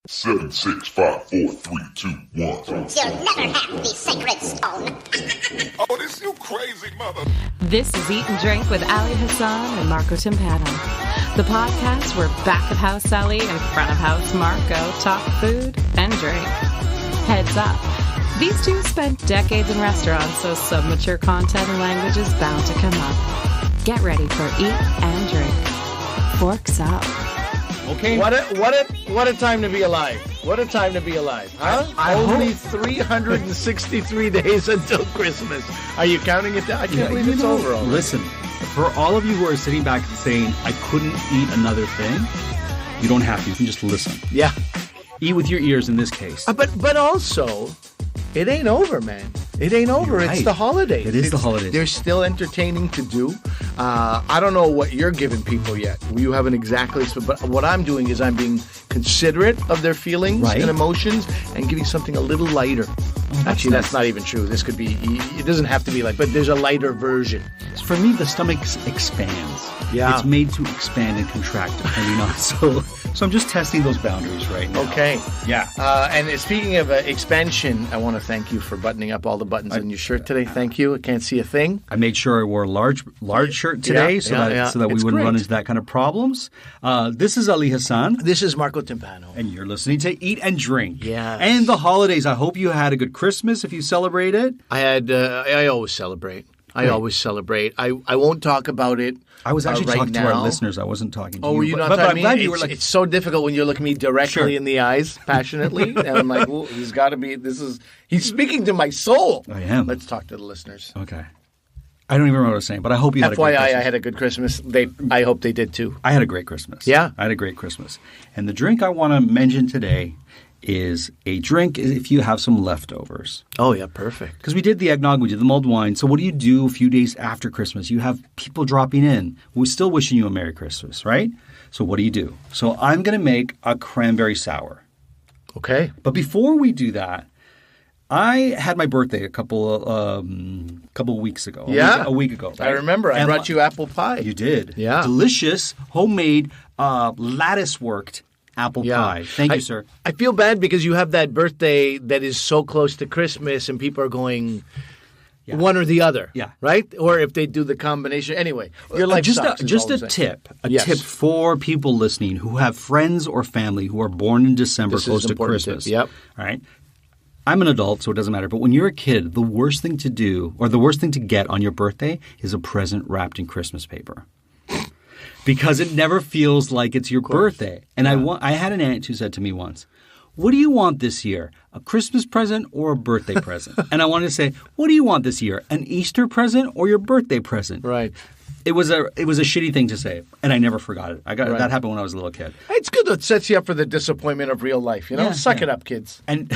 7, 6, 5, 4, 3, 2, 1. You'll never have the sacred stone. Oh, this you crazy mother. This is Eat and Drink with Ali Hassan and Marco Timpano. The podcast where back of house Ali and front of house Marco talk food and drink. Heads up. These two spent decades in restaurants, so some mature content and language is bound to come up. Get ready for Eat and Drink. Forks up. Okay. What a time to be alive. What a time to be alive. Huh? Only 363 days until Christmas. Are you counting it down? I can't believe it's over already. Listen, for all of you who are sitting back and saying, I couldn't eat another thing, you don't have to. You can just listen. Yeah. Eat with your ears in this case. But also, it ain't over, man. It ain't over. Right. It's the holidays. It is the holidays. There's still entertaining to do. I don't know what you're giving people yet. You haven't exactly. But what I'm doing is I'm being considerate of their feelings and emotions and giving something a little lighter. Actually, that's not even true. This could be. It doesn't have to be like. But there's a lighter version. For me, the stomach expands. Yeah. It's made to expand and contract, depending on. So I'm just testing those boundaries right now. Okay. Yeah. And speaking of expansion, I want to thank you for buttoning up all the buttons on your shirt today. Thank you. I can't see a thing. I made sure I wore a large shirt today so that we wouldn't run into that kind of problems. This is Ali Hassan. This is Marco Timpano. And you're listening to Eat and Drink. Yes. And the holidays. I hope you had a good Christmas if you celebrate it. I always celebrate. I always celebrate. I won't talk about it. I was actually right talking now. to our listeners. I wasn't talking to you. Oh, were you not but talking I'm to glad me? you were like, it's so difficult when you look me directly Sure. in the eyes, passionately. And I'm like, well, he's got to be, he's speaking to my soul. I am. Let's talk to the listeners. Okay. I don't even remember what I was saying, but I hope you had a great FYI, Christmas. I had a good Christmas. I hope they did too. I had a great Christmas. Yeah? I had a great Christmas. And the drink I want to mention today is a drink if you have some leftovers. Oh, yeah, perfect. Because we did the eggnog, we did the mulled wine. So what do you do a few days after Christmas? You have people dropping in. We're still wishing you a Merry Christmas, right? So what do you do? So I'm going to make a cranberry sour. Okay. But before we do that, I had my birthday a couple weeks ago. Yeah. A week ago. Right? I remember. I And brought you apple pie. You did. Yeah. Delicious, homemade, lattice-worked apple pie. Thank you, sir. I feel bad because you have that birthday that is so close to Christmas and people are going one or the other. Yeah. Right? Or if they do the combination. Anyway, your life sucks, is just all a I'm saying. tip. A tip for people listening who have friends or family who are born in December This is close an to important Christmas. tip. Yep. All right. I'm an adult, so it doesn't matter. But when you're a kid, the worst thing to do or the worst thing to get on your birthday is a present wrapped in Christmas paper. Because it never feels like it's your birthday. And I had an aunt who said to me once, what do you want this year? A Christmas present or a birthday present? And I wanted to say, what do you want this year? An Easter present or your birthday present? Right. It was a shitty thing to say, and I never forgot it. That happened when I was a little kid. It's good. It sets you up for the disappointment of real life. You know, suck it up, kids. And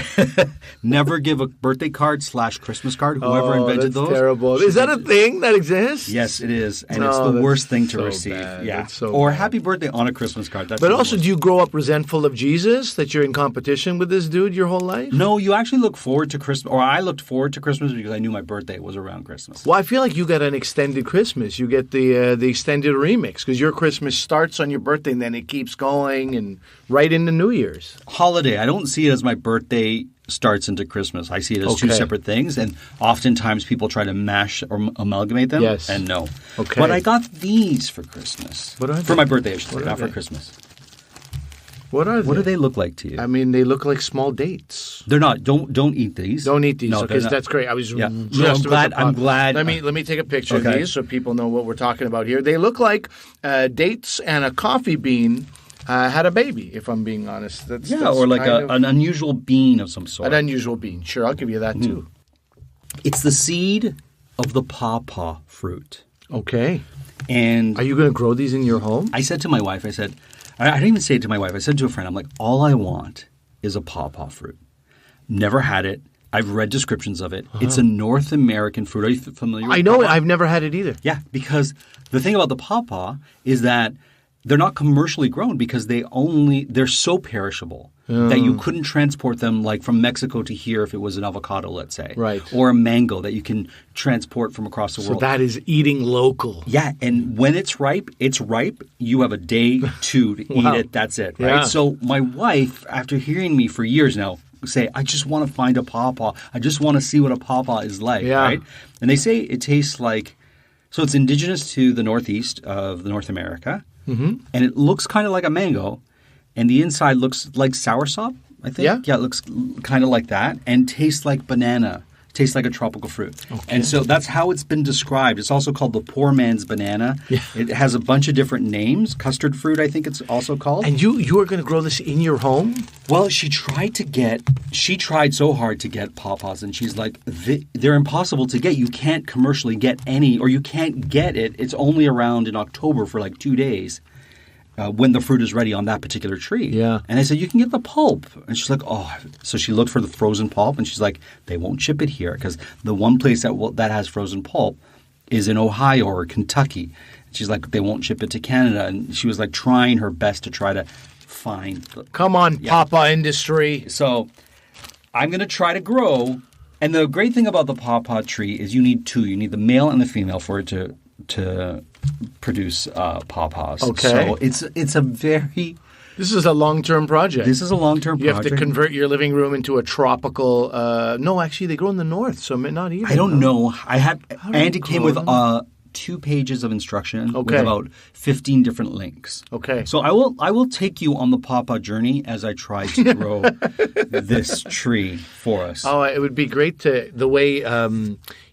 never give a birthday card / Christmas card. Whoever invented those. Terrible. Is that a thing that exists? Yes, it is, and it's the worst thing to receive. Bad. Yeah, so or bad. happy birthday on a Christmas card. That's But the also, worst. do you grow up resentful of Jesus that you're in competition with this dude your whole life? No, you actually look forward to Christmas, or I looked forward to Christmas because I knew my birthday was around Christmas. Well, I feel like you got an extended Christmas. You get the extended remix because your Christmas starts on your birthday and then it keeps going and right into New Year's. Holiday. I don't see it as my birthday starts into Christmas. I see it as two separate things, and oftentimes people try to mash or amalgamate them. Yes. And no. Okay. But I got these for Christmas. What are they? For my birthday, I should say, What are not for they? Christmas. What are they? What do they look like to you? I mean, they look like small dates. They're not. Don't eat these. Don't eat these. No, Okay, they're not. that's great. I was Yeah. just No, I'm about glad- to pop. I'm glad- Let me take a picture of Okay. these so people know what we're talking about here. They look like dates and a coffee bean had a baby. If I'm being honest, that's or like kind of an unusual bean of some sort. an unusual bean. Sure, I'll give you that too. It's the seed of the pawpaw fruit. Okay. And Are you going to grow these in your home? I said to my wife, I didn't even say it to my wife. I said to a friend, I'm like, all I want is a pawpaw fruit. Never had it. I've read descriptions of it. It's a North American fruit. Are you familiar with I know it. pawpaw? I've never had it either. Yeah, because the thing about the pawpaw is that they're not commercially grown because they're so perishable. that you couldn't transport them like from Mexico to here if it was an avocado, let's say. Right. Or a mango that you can transport from across the world. So that is eating local. Yeah, and when it's ripe. You have a day, 2 to eat it. That's it, right? Yeah. So my wife, after hearing me for years now, say, I just want to find a pawpaw. I just want to see what a pawpaw is like, right? And they say it tastes like, so it's indigenous to the northeast of North America, and it looks kind of like a mango, and the inside looks like soursop, I think. Yeah, it looks kind of like that, and tastes like banana. Tastes like a tropical fruit. Okay. And so that's how it's been described. It's also called the poor man's banana. Yeah. It has a bunch of different names. Custard fruit, I think it's also called. And you are going to grow this in your home? Well, she tried so hard to get pawpaws, and she's like, they're impossible to get. You can't commercially get any, or you can't get it. It's only around in October for like 2 days. When the fruit is ready on that particular tree. Yeah. And I said, you can get the pulp. And she's like, oh. So she looked for the frozen pulp, and she's like, they won't ship it here because the one place that has frozen pulp is in Ohio or Kentucky. And she's like, they won't ship it to Canada. And she was like trying her best to try to find. Come on, pawpaw industry. So I'm going to try to grow. And the great thing about the pawpaw tree is you need 2. You need the male and the female for it to produce pawpaws. Okay. So it's a very... This is a long-term project. You have to convert your living room into a tropical... no, actually, they grow in the north, so not even. I don't know. Andy came with 2 pages of instruction with about 15 different links. Okay. So I will take you on the pawpaw journey as I try to grow this tree for us. Oh, it would be great the way...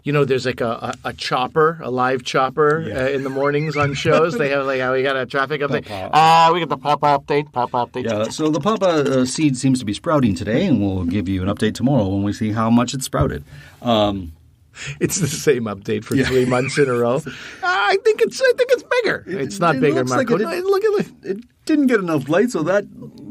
there's like a chopper, a live chopper in the mornings on shows. They have like, we got a traffic update. We got the pawpaw update. Yeah, so the pawpaw seed seems to be sprouting today, and we'll give you an update tomorrow when we see how much it's sprouted. It's the same update for 3 months in a row. I think it's bigger. It's not bigger, Marco. Look. It didn't get enough light, so that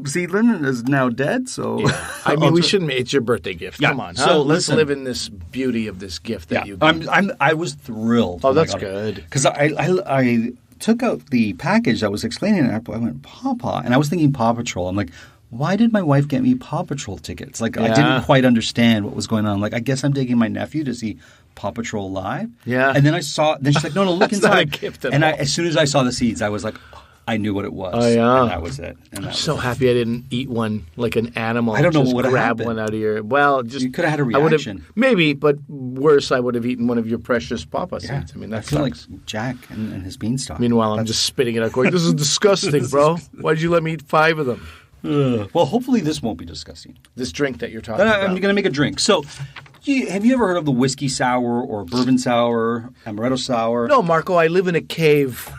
seedling is now dead. So I mean, we shouldn't. It's your birthday gift. Yeah. Come on. So let's live in this beauty of this gift that you got. I was thrilled. Oh, that's good. Because I took out the package I was explaining it. I went Pawpaw, and I was thinking Paw Patrol. I'm like, why did my wife get me Paw Patrol tickets? Like, I didn't quite understand what was going on. Like, I guess I'm taking my nephew to see Paw Patrol live. Yeah. And then then she's like, no, look inside. Not a gift at all. As soon as I saw the seeds, I was like, I knew what it was. Oh, yeah. And that was it. I'm so happy I didn't eat one like an animal. I don't know just what would have grab happened. one out of your... Well, just... You could have had a reaction. Maybe, but worse, I would have eaten one of your precious pawpaw seeds. Yeah. I mean, that feel sucks. like Jack and his beanstalk. Meanwhile, I'm just spitting it out going, this is disgusting, bro. Why did you let me eat 5 of them? Well, hopefully this won't be disgusting. This drink that you're talking about. I'm going to make a drink. So, have you ever heard of the whiskey sour or bourbon sour, amaretto sour? No, Marco, I live in a cave.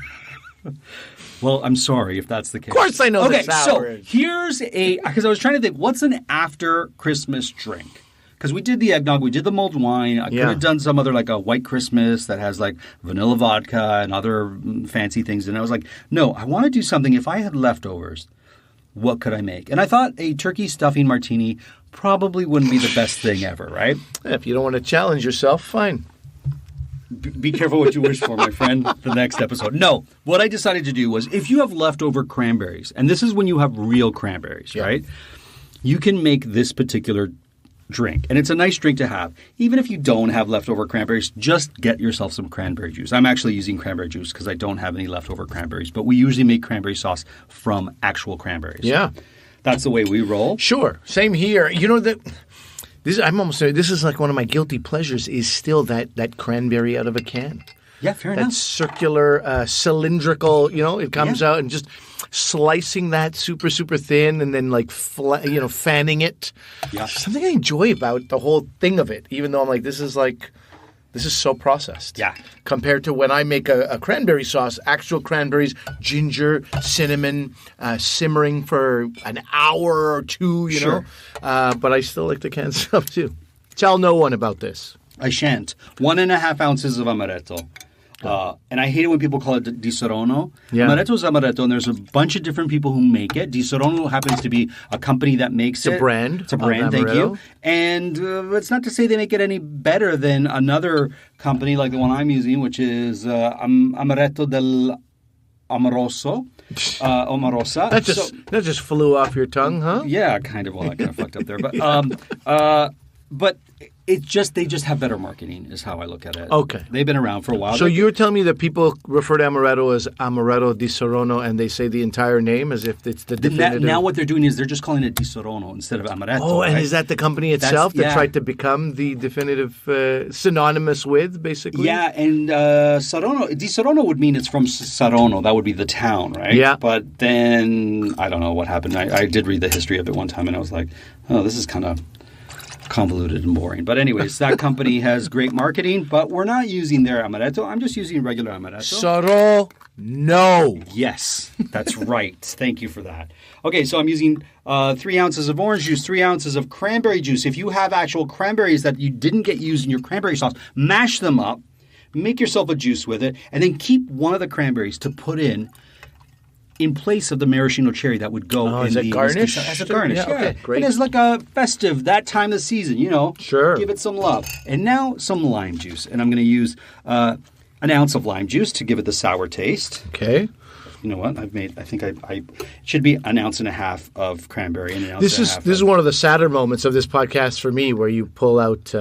Well, I'm sorry if that's the case. Of course I know the sour. Okay, so here's because I was trying to think, what's an after Christmas drink? Because we did the eggnog, we did the mulled wine. I could have done some other, like a white Christmas that has like vanilla vodka and other fancy things. And I was like, no, I want to do something. If I had leftovers, what could I make? And I thought a turkey stuffing martini probably wouldn't be the best thing ever, right? If you don't want to challenge yourself, fine. Be careful what you wish for, my friend, the next episode. No, what I decided to do was if you have leftover cranberries, and this is when you have real cranberries, right? You can make this particular drink. And it's a nice drink to have. Even if you don't have leftover cranberries, just get yourself some cranberry juice. I'm actually using cranberry juice because I don't have any leftover cranberries. But we usually make cranberry sauce from actual cranberries. Yeah. That's the way we roll. Sure. Same here. You know that... This is like one of my guilty pleasures is still that cranberry out of a can. Yeah, fair enough. That circular, cylindrical, it comes out and just slicing that super, super thin and then like, fanning it. Yeah. There's something I enjoy about the whole thing of it, even though I'm like, this is so processed. Yeah. Compared to when I make a cranberry sauce, actual cranberries, ginger, cinnamon, simmering for an hour or two, you know. But I still like the canned stuff too. Tell no one about this. I shan't. 1.5 ounces of amaretto. And I hate it when people call it Di Serono. Yeah. Amaretto is amaretto, and there's a bunch of different people who make it. Di Serono happens to be a company that makes it. It's a brand. It's a brand, thank you. And it's not to say they make it any better than another company like the one I'm using, which is Amaretto del Amoroso. Omarosa. That just flew off your tongue, huh? Yeah, kind of. Well, I kind of fucked up there, but they just have better marketing, is how I look at it. Okay. They've been around for a while. So you're telling me that people refer to Amaretto as Amaretto di Sorono, and they say the entire name as if it's the definitive... Now what they're doing is they're just calling it di Sorono instead of Amaretto. Oh, and right? is that the company itself that tried to become the definitive synonymous with, basically? Yeah, and di Sorono would mean it's from Saronno. That would be the town, right? Yeah. But then, I don't know what happened. I did read the history of it one time, and I was like, oh, this is kind of convoluted and boring. But anyways, that company has great marketing, but we're not using their Amaretto. I'm just using regular Amaretto. Sorono. Yes, that's right. Thank you for that. Okay, so I'm using 3 ounces of orange juice, 3 ounces of cranberry juice. If you have actual cranberries that you didn't get used in your cranberry sauce, mash them up, make yourself a juice with it, and then keep one of the cranberries to put in place of the maraschino cherry that would go in the garnish? As a garnish, yeah. Okay, great. It is like a festive, that time of the season, Sure. Give it some love. And now some lime juice. And I'm going to use an ounce of lime juice to give it the sour taste. Okay. You know what? I think it should be an ounce and a half of cranberry and an ounce and a half. This is one of the sadder moments of this podcast for me, where you pull out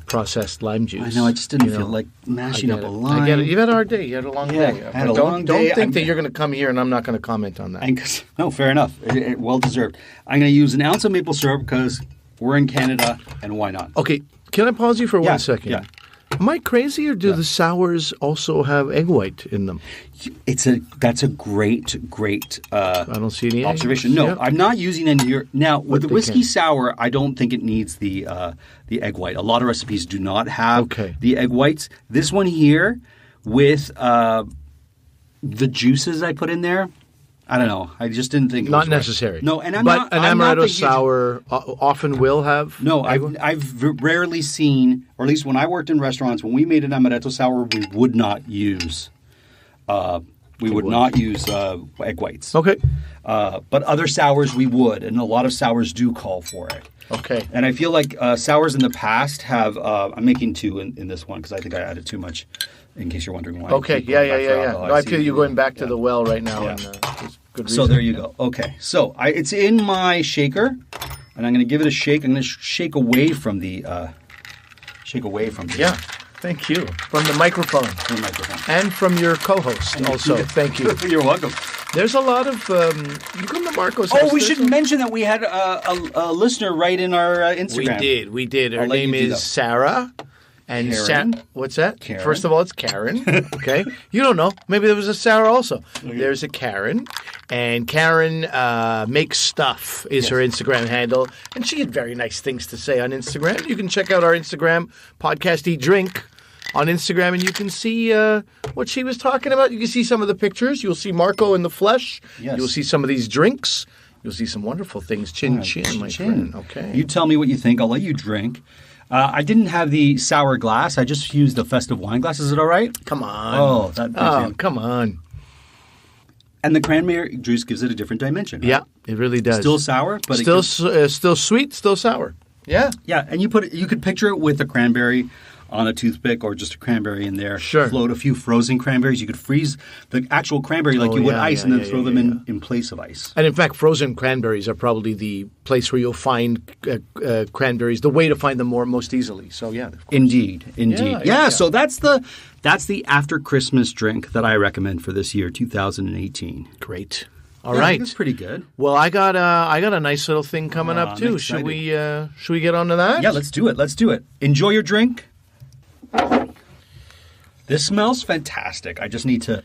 processed lime juice. I know. I just didn't feel like mashing up a lime. I get it. You've had a hard day. You had a long day. I had a long day. Don't think that you're going to come here and I'm not going to comment on that. No, fair enough. Well deserved. I'm going to use an ounce of maple syrup because we're in Canada, and why not? Okay. Can I pause you for 1 second? Yeah. Am I crazy, or do the sours also have egg white in them? That's a great I don't see any observation. Eggs. No, Yeah. I'm not using any here. Now, with the whiskey sour, I don't think it needs the egg white. A lot of recipes do not have the egg whites. This one here, with the juices I put in there, I don't know. I just didn't think it was necessary. Right. No, and an Amaretto sour often will have. No, I've rarely seen, or at least when I worked in restaurants, when we made an Amaretto sour, we would not use egg whites. Okay. But other sours we would, and a lot of sours do call for it. Okay. And I feel like sours in the past have. I'm making 2 in this one because I think I added too much. In case you're wondering why. Okay. Yeah. No, I feel you going back to the well right now. Yeah. And, good reason. So there you go. Okay. So it's in my shaker, and I'm going to give it a shake. I'm going to shake away from the. Yeah. Thank you. From the microphone. From the microphone. And from your co-host also. Thank you. You're welcome. There's a lot of. You come to Marco's house. Oh, we should mention that we had a listener write in our Instagram. We did. Her name is Sarah. And what's that? Karen. First of all, it's Karen. Okay. You don't know. Maybe there was a Sarah also. Okay. There's a Karen. And Karen Makes Stuff is her Instagram handle. And she had very nice things to say on Instagram. You can check out our Instagram, Podcast Eat Drink, on Instagram, and you can see what she was talking about. You can see some of the pictures. You'll see Marco in the flesh. Yes. You'll see some of these drinks. You'll see some wonderful things. Chin, my friend. Okay. You tell me what you think. I'll let you drink. I didn't have the sour glass. I just used the festive wine glass. Is it all right? Come on. Come on. And the cranberry juice gives it a different dimension. Right? Yeah, it really does. Still sour, but still sweet, still sour. Yeah. Yeah, and you could picture it with a cranberry on a toothpick or just a cranberry in there. Sure. Float a few frozen cranberries. You could freeze the actual cranberry like you would ice and then throw them in place of ice. And in fact, frozen cranberries are probably the place where you'll find cranberries, the way to find them most easily. So, yeah. Indeed. Yeah, so that's the after Christmas drink that I recommend for this year, 2018. Great. All right. That's pretty good. Well, I got a nice little thing coming up too. Should we get on to that? Yeah, let's do it. Enjoy your drink. This smells fantastic. I just need to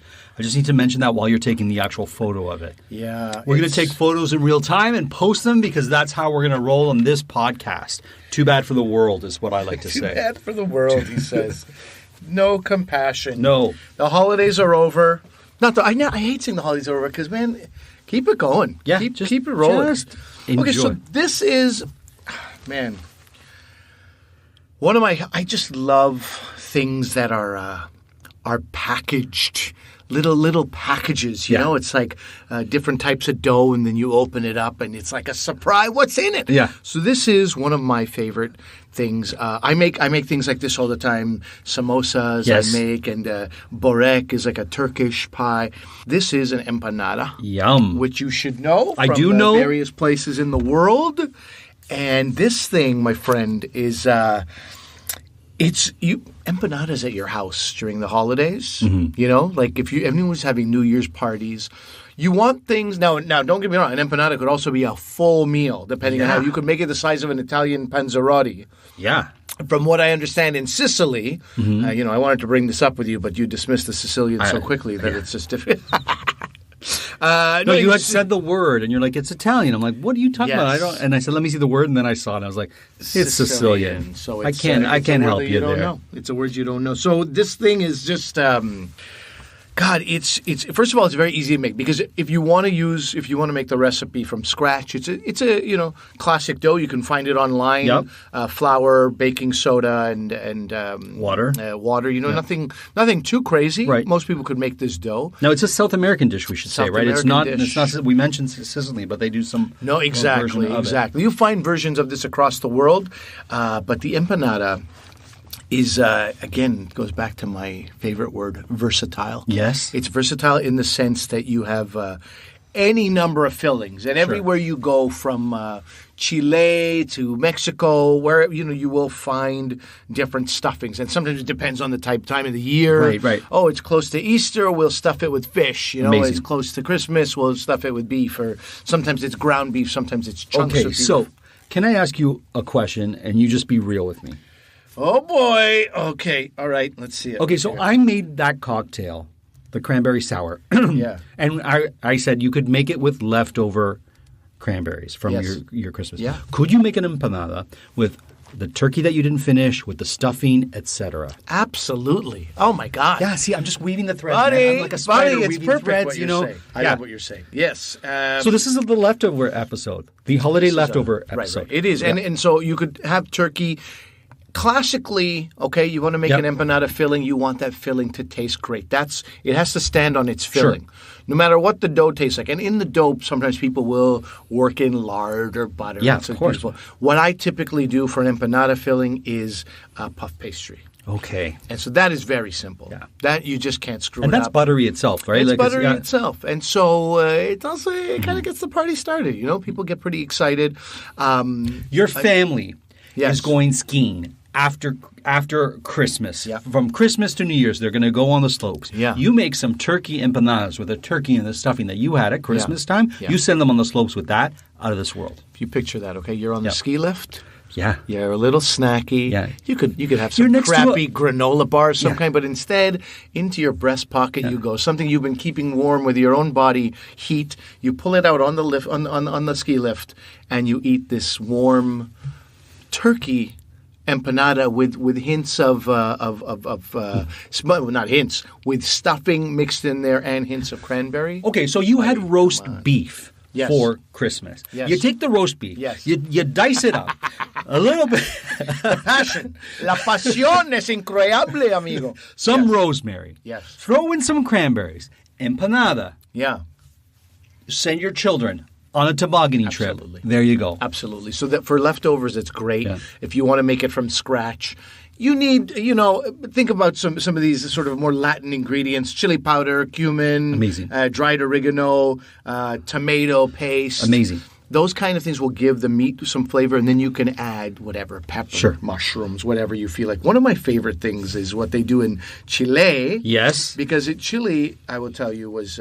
mention that while you're taking the actual photo of it. Yeah. We're going to take photos in real time and post them because that's how we're going to roll on this podcast. Too bad for the world is what I like to say. Too bad for the world, he says. No compassion. No. The holidays are over. I hate saying the holidays are over because, man, keep it going. Yeah. Keep it rolling. Just enjoy. Okay, so this is, man, I just love things that are packaged little packages. You Yeah. know, it's like different types of dough, and then you open it up, and it's like a surprise. What's in it? Yeah. So this is one of my favorite things. I make things like this all the time. Samosas Yes. I make, and borek is like a Turkish pie. This is an empanada, Yum. which you should know. I from do know. various places in the world. And this thing, my friend, is it's you empanadas at your house during the holidays. Mm-hmm. You know, like if anyone's having New Year's parties, you want things now. Now, don't get me wrong. An empanada could also be a full meal, depending on how you could make it the size of an Italian panzerotti. Yeah. From what I understand in Sicily, Mm-hmm. you know, I wanted to bring this up with you, but you dismissed the Sicilians so quickly that it's just different. No, you had said the word, and you're like, it's Italian. I'm like, what are you talking about? I don't. And I said, let me see the word, and then I saw it, and I was like, it's Sicilian. So I it's, can't it's a word help that you don't there. know. It's a word you don't know. So this thing is just. God, it's first of all, it's very easy to make because if you want to make the recipe from scratch, it's a classic dough. You can find it online. Yep. Flour, baking soda, and Water. Water. You know, nothing too crazy. Right. Most people could make this dough. No, it's a South American dish. We should say, South right? American It's not. We mentioned Sicily, but they do some. No, exactly, version of exactly. You find versions of this across the world, but the empanada is, again, goes back to my favorite word, versatile. Yes. It's versatile in the sense that you have any number of fillings. And everywhere you go from Chile to Mexico, where, you will find different stuffings. And sometimes it depends on the time of the year. Right. Oh, it's close to Easter, we'll stuff it with fish. Amazing. It's close to Christmas, we'll stuff it with beef. Or sometimes it's ground beef, sometimes it's chunks of Okay, beef. so can I ask you a question, and you just be real with me? Oh, boy. Okay. All right. Let's see it. Okay, so I made that cocktail, the cranberry sour. Yeah. And I said you could make it with leftover cranberries from Yes. your Christmas. Yeah. Could you make an empanada with the turkey that you didn't finish, with the stuffing, etc.? Absolutely. Oh, my God. Yeah, see, I'm just weaving the threads. Buddy, man. I'm like a spider it's weaving perfect threads, what you you're know. saying. I love what you're saying. Yes. So this is the leftover episode, the holiday leftover episode. Right. It is. Yeah. And so you could have turkey. Classically, okay, you want to make Yep. an empanada filling, you want that filling to taste great. It has to stand on its filling. No matter what the dough tastes like. And in the dough, sometimes people will work in lard or butter. Yeah, It's of course. beautiful. What I typically do for an empanada filling is puff pastry. Okay. And so that is very simple. Yeah. That you just can't screw And it that's up. buttery itself, right? It's Like, buttery got- itself. And so it kind of gets the party started. People get pretty excited. Your family Yes. is going skiing after Christmas. Yeah. From Christmas to New Year's, they're going to go on the slopes. Yeah. You make some turkey empanadas with the turkey and the stuffing that you had at Christmas time. Yeah. You send them on the slopes with that, out of this world. If you picture that, okay? You're on the Yep. ski lift. Yeah. You're a little snacky. Yeah. You could have You're some next to crappy granola bar of some Yeah. kind, but instead, into your breast pocket you go. Something you've been keeping warm with your own body heat. You pull it out on the lift on the ski lift, and you eat this warm turkey empanada with hints of not hints, with stuffing mixed in there and hints of cranberry. Okay, so you had roast beef. Yes. For Christmas. Yes. You take the roast beef. Yes. You dice it up a little bit. Passion. La pasión es increíble, amigo. Some Yes. rosemary. Yes. Throw in some cranberries. Empanada. Yeah. Send your children on a tobogganing Absolutely. trip. There you go. Absolutely. So that for leftovers, it's great. Yeah. If you want to make it from scratch, you need, think about some of these sort of more Latin ingredients: chili powder, cumin, Amazing. Dried oregano, tomato paste. Amazing. Those kind of things will give the meat some flavor, and then you can add whatever, pepper, Sure. mushrooms, whatever you feel like. One of my favorite things is what they do in Chile. Yes. Because Chile, I will tell you, was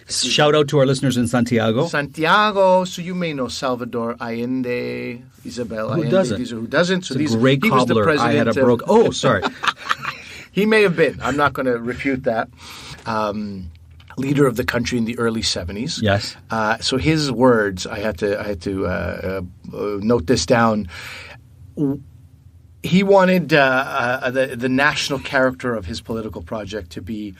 Shout out to our listeners in Santiago. Santiago. So you may know Salvador Allende, Isabel Who Allende. doesn't? These are who doesn't. So It's a great he was the cobbler. I had a president of- broke. Oh, sorry. He may have been. I'm not going to refute that. Leader of the country in the early 70s. Yes. So his words, I had to note this down. He wanted the national character of his political project to be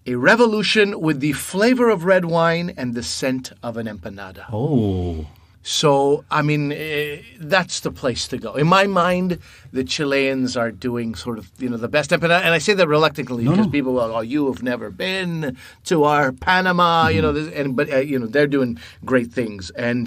a revolution with the flavor of red wine and the scent of an empanada. Oh. So, I mean, that's the place to go. In my mind, the Chileans are doing sort of, the best empanada. And I say that reluctantly because people will, you have never been to our Panama, but they're doing great things. And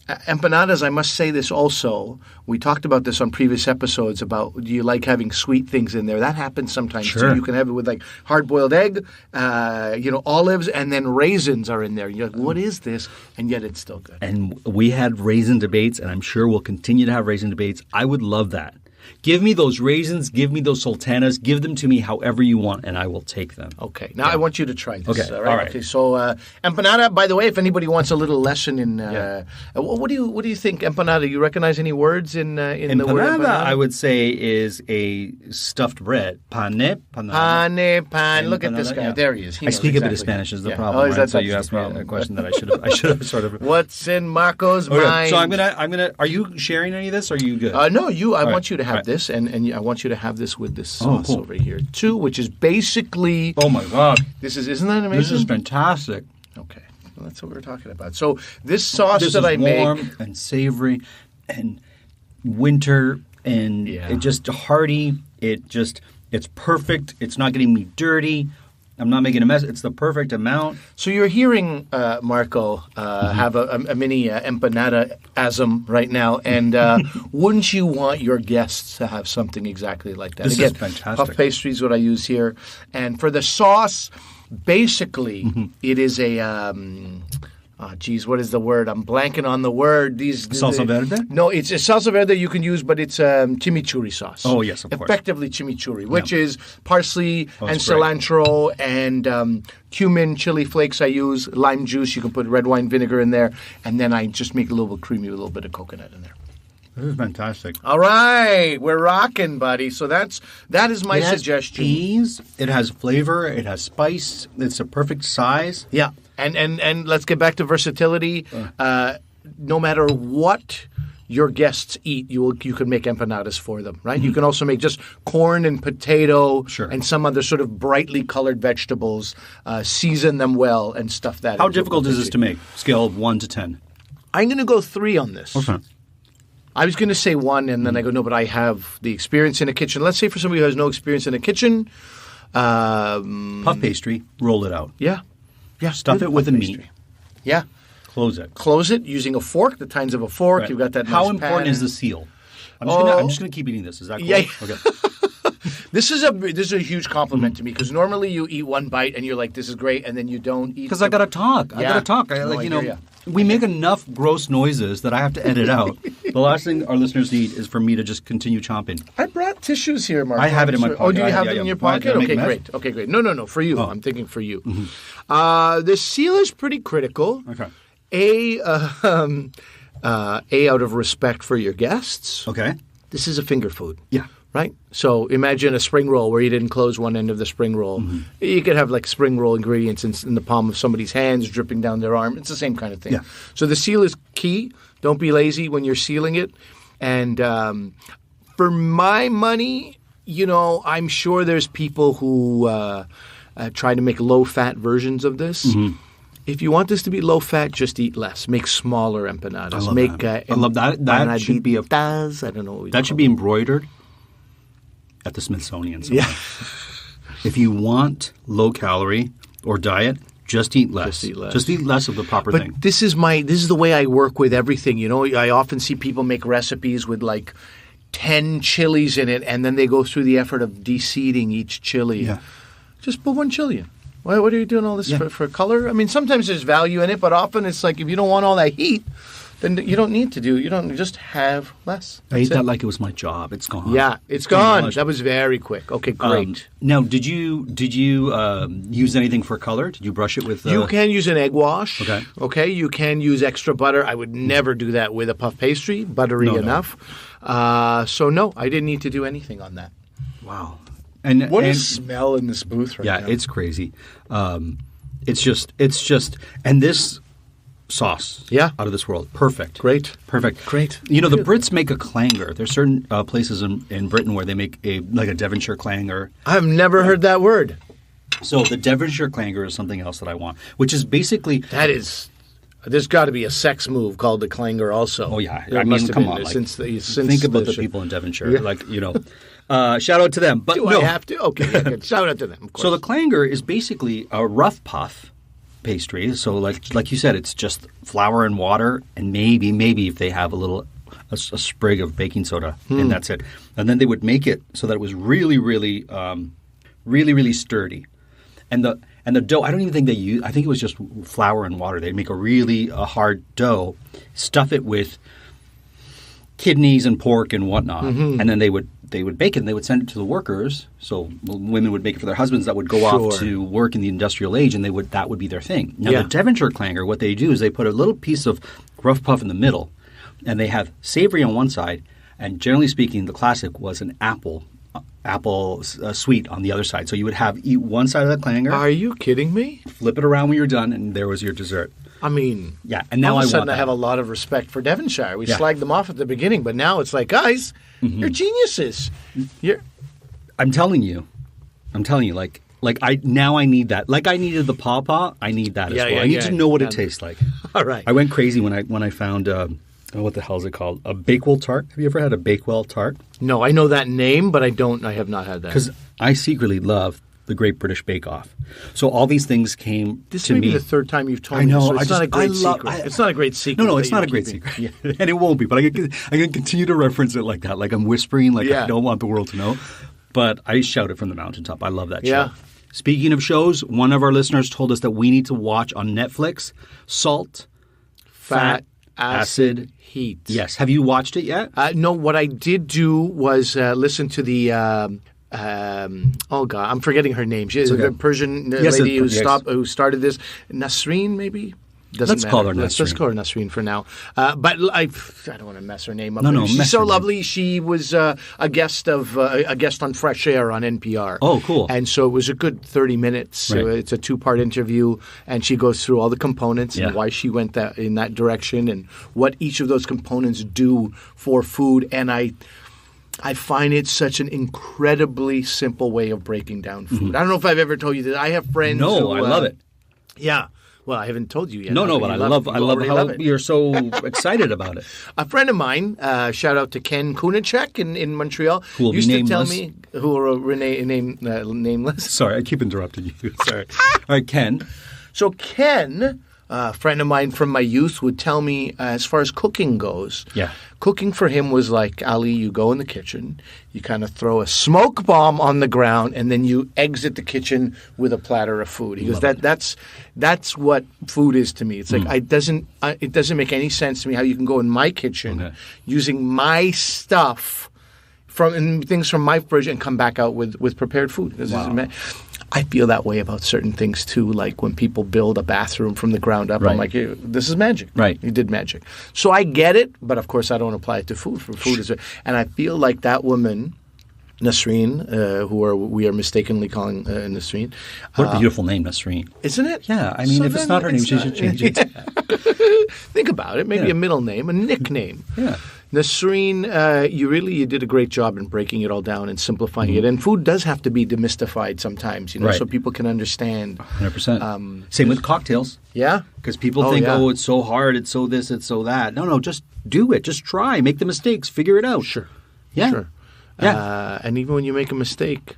empanadas, I must say this also. We talked about this on previous episodes about do you like having sweet things in there? That happens sometimes too. You can have it with like hard-boiled egg, olives, and then raisins are in there. You're like, what is this? And yet it's still good. And we had raisin debates, and I'm sure we'll continue to have raisin debates. I would love that. Give me those raisins, give me those sultanas, give them to me however you want, and I will take them. Okay. Now I want you to try this. Okay. All right. Okay. So empanada, by the way, if anybody wants a little lesson in what do you think empanada? You recognize any words in the word empanada? I would say is a stuffed bread. Pan. Look at this guy. Yeah. There he is. I speak a bit of Spanish is the problem. Is that so you asked me a question that I should have sort of. What's in Marco's mind? So I'm gonna. Are you sharing any of this? Or are you good? No, you. I want you to have this, and I want you to have this with this sauce over here too, which is basically. Oh my God! Isn't that amazing? This is fantastic. Okay, well, that's what we're talking about. So this sauce that I warm make and savory, and winter, and it just hearty. It's perfect. It's not getting me dirty. I'm not making a mess. It's the perfect amount. So you're hearing Marco have a mini empanada-asm right now, and wouldn't you want your guests to have something exactly like that? This is fantastic. Puff pastry is what I use here. And for the sauce, basically, it is a... what is the word? I'm blanking on the word. Salsa verde? No, it's a salsa verde you can use, but it's chimichurri sauce. Oh, yes, of course. Effectively chimichurri, which is parsley and cilantro and cumin, chili flakes I use, lime juice. You can put red wine vinegar in there. And then I just make it a little bit creamy with a little bit of coconut in there. This is fantastic. All right. We're rocking, buddy. So that is my suggestion. It has ease. It has flavor. It has spice. It's a perfect size. Yeah. And let's get back to versatility. No matter what your guests eat, you can make empanadas for them, right? You can also make just corn and potato and some other sort of brightly colored vegetables, season them well, and stuff that. How difficult is this to make? Scale of 1 to 10. I'm going to go 3 on this. Okay. I was going to say 1, and then I go, no, but I have the experience in a kitchen. Let's say for somebody who has no experience in a kitchen. Puff pastry, roll it out. Yeah. Yeah. Stuff it with the meat. Yeah. Close it. Close it using a fork, the tines of a fork. Right. You've got that. How nice important pan. is the seal? I'm just going to keep eating this. Is that cool? Yeah. Okay. This is a huge compliment to me because normally you eat one bite and you're like, this is great, and then you don't eat. Because I got to talk. Yeah. I got to talk. We make enough gross noises that I have to edit out. The last thing our listeners need is for me to just continue chomping. I brought tissues here, Mark. I have it in my pocket. Oh, do you have it in your pocket? Okay, great. Okay, great. No, for you. I'm thinking for you. The seal is pretty critical. Okay. A, out of respect for your guests. Okay. This is a finger food. Yeah. Right? So imagine a spring roll where you didn't close one end of the spring roll. You could have like spring roll ingredients in the palm of somebody's hands dripping down their arm. It's the same kind of thing. Yeah. So the seal is key. Don't be lazy when you're sealing it. And for my money, I'm sure there's people who try to make low-fat versions of this. If you want this to be low-fat, just eat less. Make smaller empanadas. I love that. That should be I don't know. That should be embroidered at the Smithsonian somewhere. Yeah. If you want low-calorie or diet, just eat less. Just eat less of the proper thing. But this is the way I work with everything. I often see people make recipes with like 10 chilies in it, and then they go through the effort of de-seeding each chili. Yeah. Just put one chili in. What are you doing all this for color? I mean, sometimes there's value in it, but often it's like if you don't want all that heat, then you don't need to do. You don't just have less. I ate that like it was my job. It's gone. Yeah, it's gone. That was very quick. Okay, great. Now, did you use anything for color? Did you brush it with? You can use an egg wash. Okay. Okay. You can use extra butter. I would never do that with a puff pastry. Buttery enough. So no, I didn't need to do anything on that. Wow. What a smell in this booth right now. Yeah, it's crazy. It's just, and this sauce, out of this world, perfect. Great. The Brits make a clanger. There's certain places in Britain where they make a Devonshire clanger. I've never heard that word. So the Devonshire clanger is something else that I want, which is basically that is There's got to be a sex move called the clanger also. Oh, yeah. There I must mean, have come been on. Like, since think about the show. people in Devonshire. Like, shout out to them. But Do no. I have to? Okay, yeah, good. Shout out to them, of course. So the clanger is basically a rough puff pastry. So like you said, it's just flour and water, and maybe if they have a sprig of baking soda, and that's it. And then they would make it so that it was really, really, really, really sturdy. And the dough, I don't even think they use. I think it was just flour and water. They'd make a really hard dough, stuff it with kidneys and pork and whatnot, and then they would bake it and they would send it to the workers. So women would make it for their husbands that would go off to work in the industrial age, and that would be their thing. Now the Devonshire clanger, what they do is they put a little piece of rough puff in the middle, and they have savory on one side, and generally speaking, the classic was an apple sweet on the other side. So you would eat one side of the clanger. Are you kidding me? Flip it around when you're done, and there was your dessert. I mean, yeah. And now all of a sudden I I have a lot of respect for Devonshire. We slagged them off at the beginning, but now it's like, guys, you're geniuses. I'm telling you, like I need that. Like I needed the pawpaw, I need that as well. I need to know what it tastes like. All right. I went crazy when I found what the hell is it called? A Bakewell tart. Have you ever had a Bakewell tart? No, I know that name, but I have not had that. Because I secretly love the Great British Bake Off. So all these things came this to may me. be the third time you've told I know. me. So it's not a great secret. It's not a great secret. No, it's not a great secret. Yeah. And it won't be. But I can continue to reference it like that. Like I'm whispering, like I don't want the world to know. But I shout it from the mountaintop. I love that show. Speaking of shows, one of our listeners told us that we need to watch on Netflix Salt, Fat, Acid, Heat. Yes. Have you watched it yet? No, what I did do was listen to the oh God, I'm forgetting her name. She's a Persian lady who started this. Nasreen, maybe? Let's call her Nasreen. Let's call her Nasreen for now. But I don't want to mess her name up. No, she's so lovely. She was a guest on Fresh Air on NPR. Oh, cool. And so it was a good 30 minutes. Right. It's a 2-part interview, and she goes through all the components and why she went in that direction and what each of those components do for food. And I find it such an incredibly simple way of breaking down food. I don't know if I've ever told you that. I have friends who... I love it. Yeah. Well, I haven't told you yet. No, but I love how you're so excited about it. A friend of mine, shout out to Ken Kunacek in Montreal, who will used be to tell nameless. me, who are nameless. Sorry, I keep interrupting you. Sorry. All right, Ken. So Ken, a friend of mine from my youth, would tell me as far as cooking goes, cooking for him was like, Ali, you go in the kitchen, you kind of throw a smoke bomb on the ground, and then you exit the kitchen with a platter of food. He goes, that's what food is to me. It's like it doesn't make any sense to me how you can go in my kitchen using my stuff things from my fridge and come back out with prepared food. Wow. I feel that way about certain things too, like when people build a bathroom from the ground up. Right. I'm like, this is magic. Right. You did magic. So I get it, but of course I don't apply it to food. For food is, and I feel like that woman, Nasreen, we are mistakenly calling Nasreen. What a beautiful name, Nasreen. Isn't it? Yeah. I mean, if it's not her name, she should change it. Think about it. Maybe a middle name, a nickname. Yeah. Nasreen, you did a great job in breaking it all down and simplifying it. And food does have to be demystified sometimes, so people can understand. 100%. Same with cocktails. Yeah. Because people think, it's so hard, it's so this, it's so that. No, just do it. Just try. Make the mistakes. Figure it out. Sure. Yeah. Sure. Yeah. And even when you make a mistake,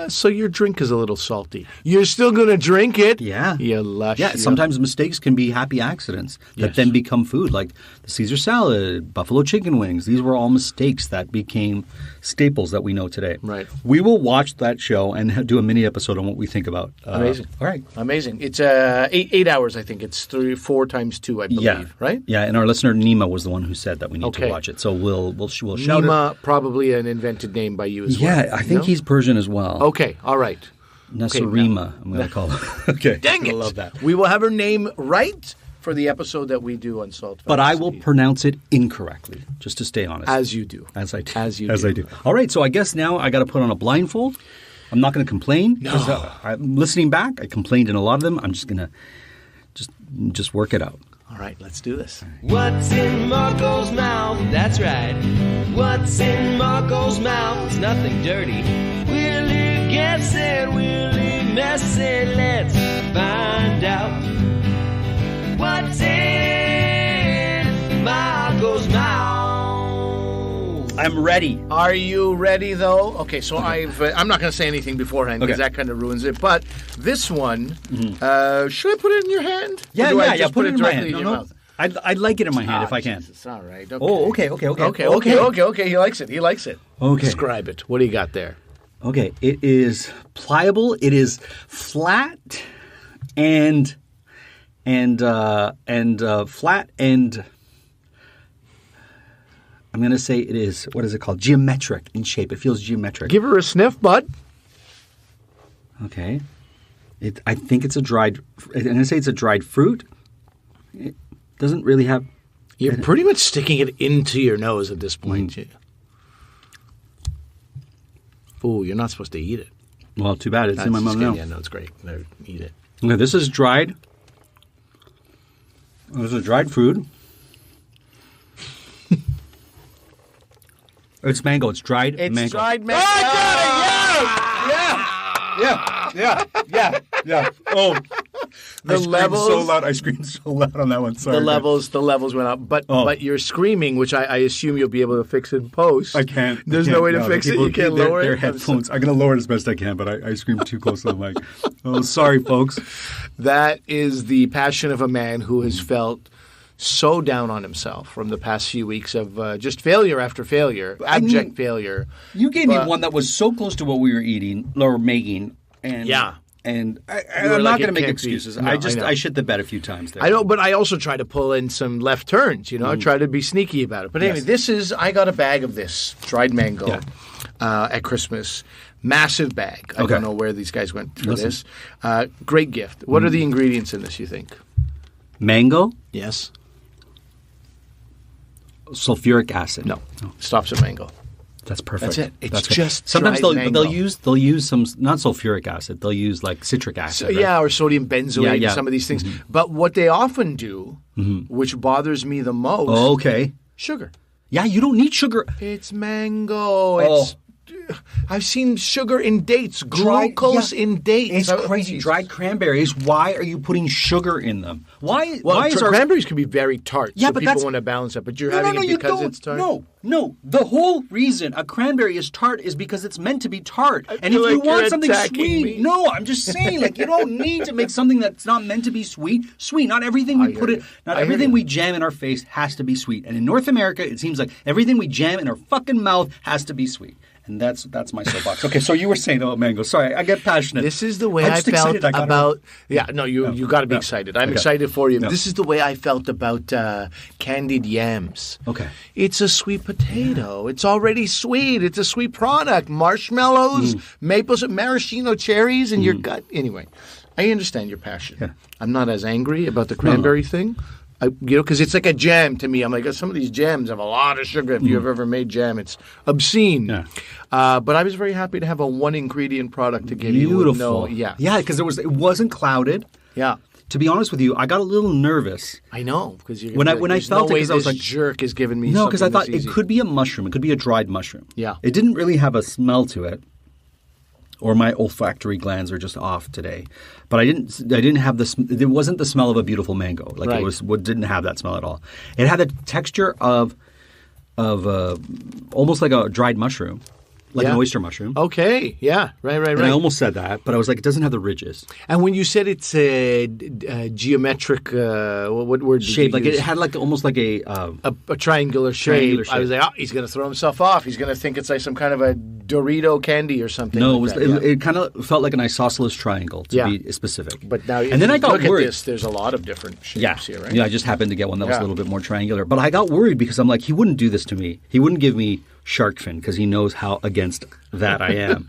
so your drink is a little salty. You're still going to drink it. Yeah. You lush. Yeah, sometimes mistakes can be happy accidents that then become food, like the Caesar salad, buffalo chicken wings. These were all mistakes that became staples that we know today. Right. We will watch that show and do a mini episode on what we think about. Amazing. All right. Amazing. It's 8 hours, I think. It's 4 times 2, I believe, right? Yeah, and our listener Nima was the one who said that we need to watch it. So we'll shout it. Nima, probably an invented name by you as well. Yeah, I think he's Persian as well. Okay, all right. Nasrima, I'm going to call her. Okay. Dang it. I love that. We will have her name right for the episode that we do on Salt. But I will pronounce it incorrectly, just to stay honest. As you do. As I do. As I do. All right, so I guess now I got to put on a blindfold. I'm not going to complain. No. I'm listening back. I complained in a lot of them. I'm just going to just work it out. All right, let's do this. What's in Marco's mouth? That's right. What's in Marco's mouth? It's nothing dirty. Will he guess it? Will he mess it? Let's find out. What's in Marco's mouth? I'm ready. Are you ready, though? Okay, so I'm not going to say anything beforehand because that kind of ruins it. But this one, should I put it in your hand? Yeah, Or do I yeah, just put it in my directly hand. in your mouth? I'd like it in my hand if I can. Jesus, all right. Okay. Oh, okay. Okay. He likes it. Okay. Describe it. What do you got there? Okay, it is pliable. It is flat and flat and I'm going to say it is, what is it called? Geometric in shape. It feels geometric. Give her a sniff, bud. Okay. I think it's a dried, I'm going to say it's a dried fruit. It doesn't really have. You're pretty much sticking it into your nose at this point. Ooh, you're not supposed to eat it. Well, too bad. It's in my mouth now. Yeah, no, it's great. No, eat it. Okay, this is dried. This is dried fruit. It's mango. It's dried mango. It's dried mango. Oh, I got it! Yeah. Oh, The levels so loud. I screamed so loud on that one. Sorry. The levels went up. But you're screaming, which I assume you'll be able to fix in post. I can't. There's no way to fix it. You can't lower it. Their headphones. I'm going to lower it as best I can, but I screamed too close to the mic. Oh, sorry, folks. That is the passion of a man who has felt so down on himself from the past few weeks of just failure after failure, abject failure. You gave me one that was so close to what we were eating or making. And And I'm not going to make excuses. No, I shit the bed a few times there. I know, but I also try to pull in some left turns, I try to be sneaky about it. But anyway, I got a bag of this dried mango at Christmas. Massive bag. I don't know where these guys went for this. Great gift. What are the ingredients in this, you think? Mango? Yes. Sulfuric acid. No. Stops at mango. That's perfect. That's it. It's good. just sometimes dried mango. they'll use some not sulfuric acid. They'll use like citric acid. Right? Or sodium benzoate. And some of these things. But what they often do, which bothers me the most, sugar. Yeah, you don't need sugar. It's mango. I've seen sugar in dates, glucose in dates. It's crazy. Dried cranberries. Why are you putting sugar in them? Why? Well, why is cranberries can be very tart. Yeah, so but people want to balance it. But you're having it because it's tart. No. The whole reason a cranberry is tart is because it's meant to be tart. And if you want something sweet, I'm just saying, you don't need to make something that's not meant to be sweet. Sweet. Not everything everything we jam in our face has to be sweet. And in North America, it seems like everything we jam in our fucking mouth has to be sweet. And that's my soapbox. Okay, so you were saying about mango. Sorry, I get passionate. This is the way I felt about... you got to be excited. I'm excited for you. No. This is the way I felt about candied yams. Okay. It's a sweet potato. It's already sweet. It's a sweet product. Marshmallows, maples, maraschino cherries in your gut. Anyway, I understand your passion. Yeah. I'm not as angry about the cranberry thing. Because it's like a jam to me. I'm like, some of these jams have a lot of sugar. If you've ever made jam, it's obscene. Yeah. But I was very happy to have a one-ingredient product to give you. Beautiful. Yeah, because it wasn't clouded. Yeah. To be honest with you, I got a little nervous. I know because when I felt it, because I was like, jerk is giving me. No, because I thought it could be a mushroom. It could be a dried mushroom. Yeah. It didn't really have a smell to it. Or my olfactory glands are just off today, but I didn't have the. It wasn't the smell of a beautiful mango. It didn't have that smell at all. It had the texture of almost like a dried mushroom, like an oyster mushroom. Okay, yeah, right. And I almost said that, but I was like, it doesn't have the ridges. And when you said it's a geometric, what word did shape? you use? It had almost like a triangular shape. I was like, he's going to throw himself off. He's going to think it's like some kind of a Dorito candy or something. No, like it kind of felt like an isosceles triangle to be specific. But now, and then I got worried. At this, there's a lot of different shapes here, right? Yeah, I just happened to get one that was a little bit more triangular. But I got worried because I'm like, he wouldn't do this to me. He wouldn't give me shark fin because he knows how against that I am.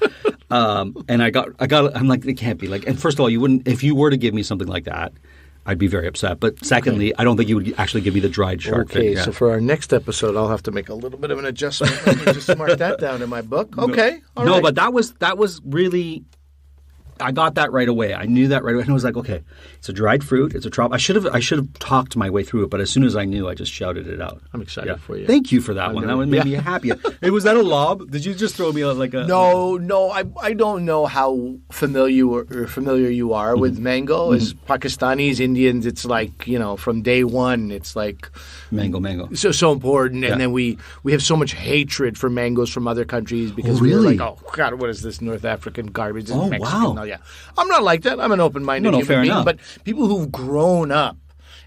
And I'm like, it can't be and first of all, you wouldn't, if you were to give me something like that, I'd be very upset. But secondly, I don't think you would actually give me the dried shark fin. Okay, so for our next episode, I'll have to make a little bit of an adjustment. Let me just mark that down in my book. Okay, all right. No, but that was really I got that right away. I knew that right away. And I was like, okay, it's a dried fruit. It's a trop. I should have talked my way through it, but as soon as I knew, I just shouted it out. I'm excited for you. Thank you for that one. That one made me happy. Hey, was that a lob? Did you just throw me like a... No. I don't know how familiar you are with mango. As Pakistanis, Indians, it's like, from day one, it's like... Mango. So important. And then we have so much hatred for mangoes from other countries because we're like, oh, God, what is this North African garbage? This is Mexican. Wow. No, yeah. I'm not like that. I'm an open-minded human fair being. enough. But people who've grown up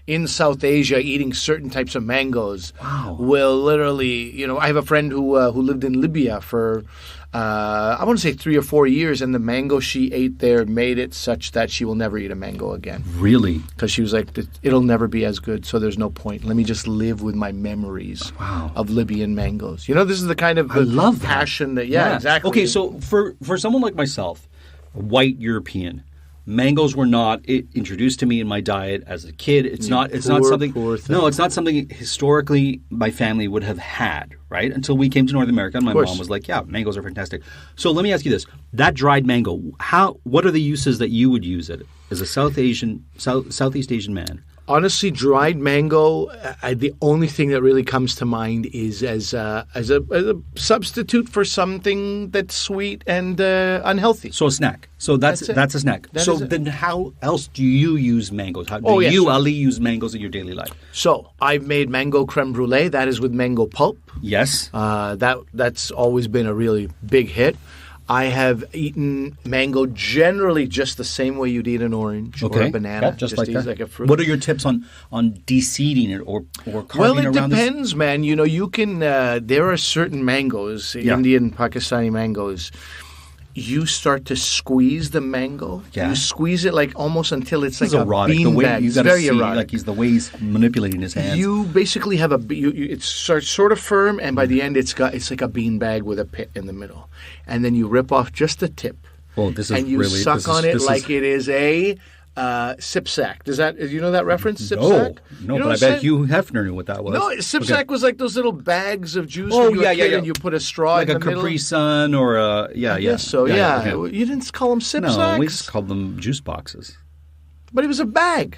in South Asia eating certain types of mangoes will literally, I have a friend who lived in Libya for, I want to say 3 or 4 years, and the mango she ate there made it such that she will never eat a mango again. Really? Because she was like, it'll never be as good, so there's no point. Let me just live with my memories of Libyan mangoes. This is the kind of I love passion that, exactly. Okay, so for someone like myself, a white European, mangoes were not introduced to me in my diet as a kid. It's not something. No, it's not something historically my family would have had, right? Until we came to North America, and my mom was like, "Yeah, mangoes are fantastic." So let me ask you this: that dried mango, what are the uses that you would use it as a Southeast Asian man? Honestly, dried mango, the only thing that really comes to mind is as a substitute for something that's sweet and unhealthy. So a snack. So that's a snack. Then how else do you use mangoes? How do you, Ali, use mangoes in your daily life? So I've made mango creme brulee. That is with mango pulp. Yes. That's always been a really big hit. I have eaten mango generally just the same way you'd eat an orange or a banana. Yeah, just like that. Like a fruit. What are your tips on de-seeding it or carving around? Well, it depends, man. You can. There are certain mangoes, Indian, Pakistani mangoes. You start to squeeze the mango. Yeah. You squeeze it like almost until it's like a beanbag. It's very erotic. Like the way he's manipulating his hands. You basically have it starts sort of firm, and by the end it's like a beanbag with a pit in the middle, and then you rip off just the tip. Oh, this is and you really, suck on it like it is a sip sack. Do you know that reference? Sip sack? No, but I bet Hugh Hefner knew what that was. No, sip sack was like those little bags of juice. Oh, when you were a kid and you put a straw like in the a middle. Capri Sun or a Yes, so yeah. Okay. You didn't call them sip sacks. No, we just called them juice boxes. But it was a bag.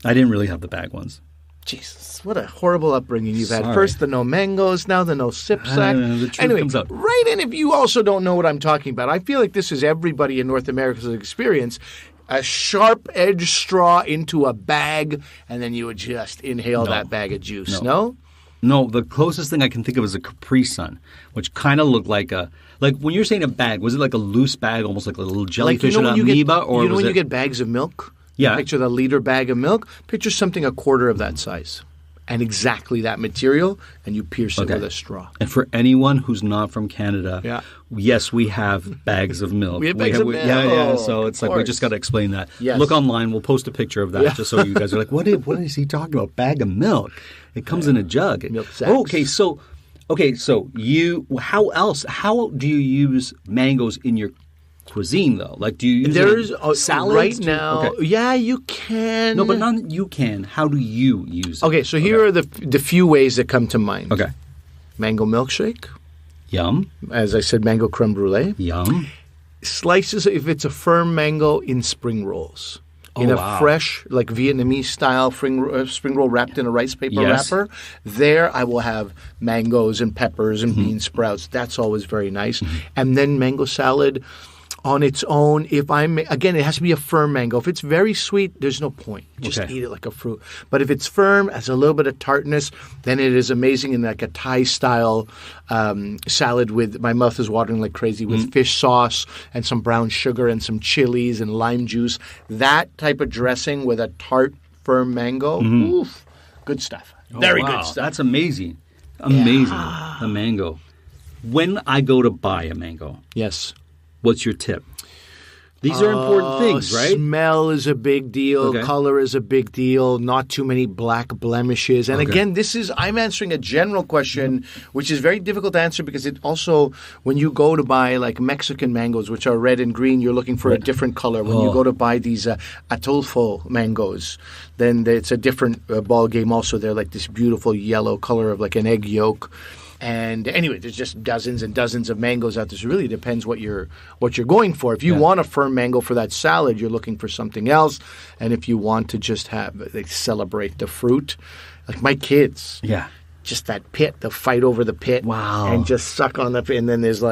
I didn't really have the bag ones. Jesus, what a horrible upbringing you've had. First the no mangoes, now the no sip sack. The truth anyway, comes out. Right in if you also don't know what I'm talking about. I feel like this is everybody in North America's experience. A sharp-edged straw into a bag, and then you would just inhale that bag of juice. No? No, the closest thing I can think of is a Capri Sun, which kind of looked like when you're saying a bag, was it like a loose bag, almost like a little jellyfish or an amoeba? Or when you get bags of milk? Yeah. Picture the liter bag of milk. Picture something a quarter of that size. And exactly that material, and you pierce it with a straw. And for anyone who's not from Canada, yes, we have bags of milk. We have bags of milk. Yeah. So it's like we just got to explain that. Yes. Look online. We'll post a picture of that just so you guys are like, what is he talking about? Bag of milk? It comes in a jug. Milk sacks. So how do you use mangoes in your cuisine, though? Like, do you use salads? Right now, yeah, you can. No, but not you can. How do you use it? Okay, so here are the few ways that come to mind. Okay. Mango milkshake. Yum. As I said, mango creme brulee. Yum. Slices, if it's a firm mango, in spring rolls. In a fresh, like Vietnamese style spring roll wrapped in a rice paper wrapper. There I will have mangoes and peppers and bean sprouts. That's always very nice. And then mango salad on its own. Again, it has to be a firm mango. If it's very sweet, there's no point. Just eat it like a fruit. But if it's firm, has a little bit of tartness, then it is amazing in like a Thai style salad with, my mouth is watering like crazy, with fish sauce and some brown sugar and some chilies and lime juice. That type of dressing with a tart, firm mango, oof, good stuff. Very good stuff. That's amazing. Amazing. The mango. When I go to buy a mango. Yes. What's your tip? These are important things, right? Smell is a big deal. Okay. Color is a big deal. Not too many black blemishes. And again, I'm answering a general question, which is very difficult to answer because it also, when you go to buy like Mexican mangoes, which are red and green, you're looking for a different color. When you go to buy these Atulfo mangoes, then it's a different ball game also. They're like this beautiful yellow color of like an egg yolk. And anyway, there's just dozens and dozens of mangoes out there. So it really depends what you're going for. If you want a firm mango for that salad, you're looking for something else. And if you want to just celebrate the fruit, like my kids. Yeah. Just that pit, they'll fight over the pit. Wow. And just suck on the pit. And then there's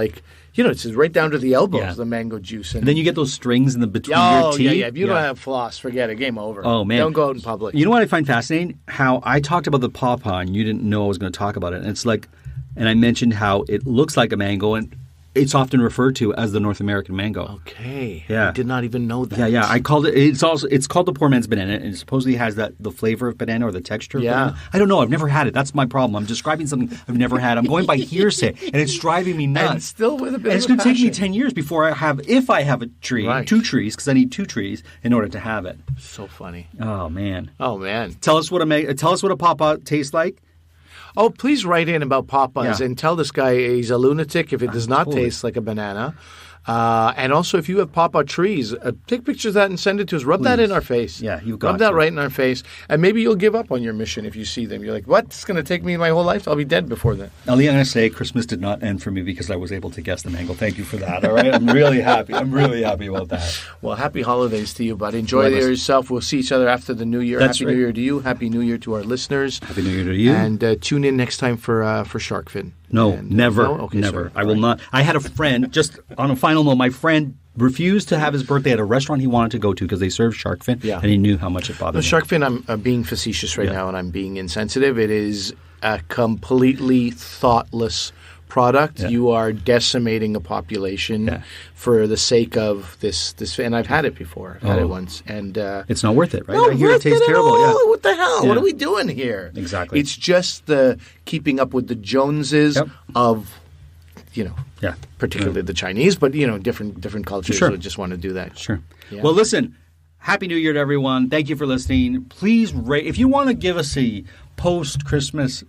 it's right down to the elbows, the mango juice. And then you get those strings in the between your teeth. Yeah. If you don't have floss, forget it. Game over. Oh, man. Don't go out in public. You know what I find fascinating? How I talked about the pawpaw and you didn't know I was going to talk about it. And it's like, and I mentioned how it looks like a mango and it's often referred to as the North American mango. Okay. Yeah. I did not even know that. Yeah. I called it. It's called the poor man's banana, and it supposedly has the flavor of banana or the texture of banana. I don't know. I've never had it. That's my problem. I'm describing something I've never had. I'm going by hearsay, and it's driving me nuts. And still with a bit and it's going to take me 10 years before if I have a tree, Right. 2 trees, because I need 2 trees in order to have it. So funny. Oh man. Tell us what a pawpaw tastes like. Oh, please write in about pawpaws and tell this guy he's a lunatic if it does not taste like a banana. And also, if you have pawpaw trees, take pictures of that and send it to us. Rub that in our face. Yeah, you've got Rub that right in our face. And maybe you'll give up on your mission if you see them. You're like, what? It's going to take me my whole life? I'll be dead before then. Ali, I'm going to say Christmas did not end for me because I was able to guess the mango. Thank you for that. All right? I'm really happy. I'm really happy about that. Well, happy holidays to you, bud. Enjoy yourself. We'll see each other after the New Year. Happy New Year to you. Happy New Year to our listeners. Happy New Year to you. And tune in next time for shark fin. No, never. Okay, never. Sorry. I will not. I had a friend, just on a final note, my friend refused to have his birthday at a restaurant he wanted to go to because they served shark fin, and he knew how much it bothered him. Shark fin, I'm being facetious right now, and I'm being insensitive. It is a completely thoughtless product. Yeah. You are decimating a population for the sake of this. And I've had it before. I've had it once, and it's not worth it, right? No, I hear it tastes terrible. Yeah. What the hell? Yeah. What are we doing here? Exactly. It's just the keeping up with the Joneses of, particularly the Chinese, but different cultures would just want to do that. Sure. Yeah. Well, listen. Happy New Year to everyone. Thank you for listening. Please rate. If you want to give us a post-Christmas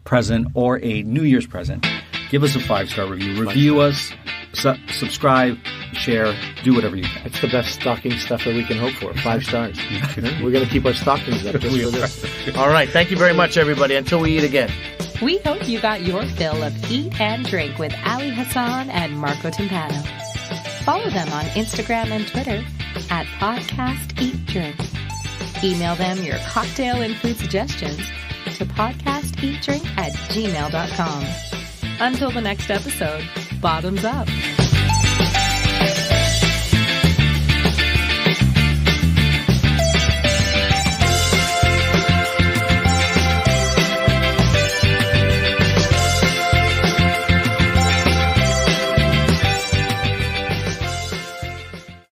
present or a New Year's present, give us a 5-star review. Review us, subscribe, share, do whatever you can. It's the best stocking stuffer we can hope for. 5 stars. We're going to keep our stockings up just for this. All right. Thank you very much, everybody. Until we eat again. We hope you got your fill of Eat and Drink with Ali Hassan and Marco Timpano. Follow them on Instagram and Twitter at Podcast Eat Drink. Email them your cocktail and food suggestions to podcasteatdrink@gmail.com. Until the next episode, bottoms up.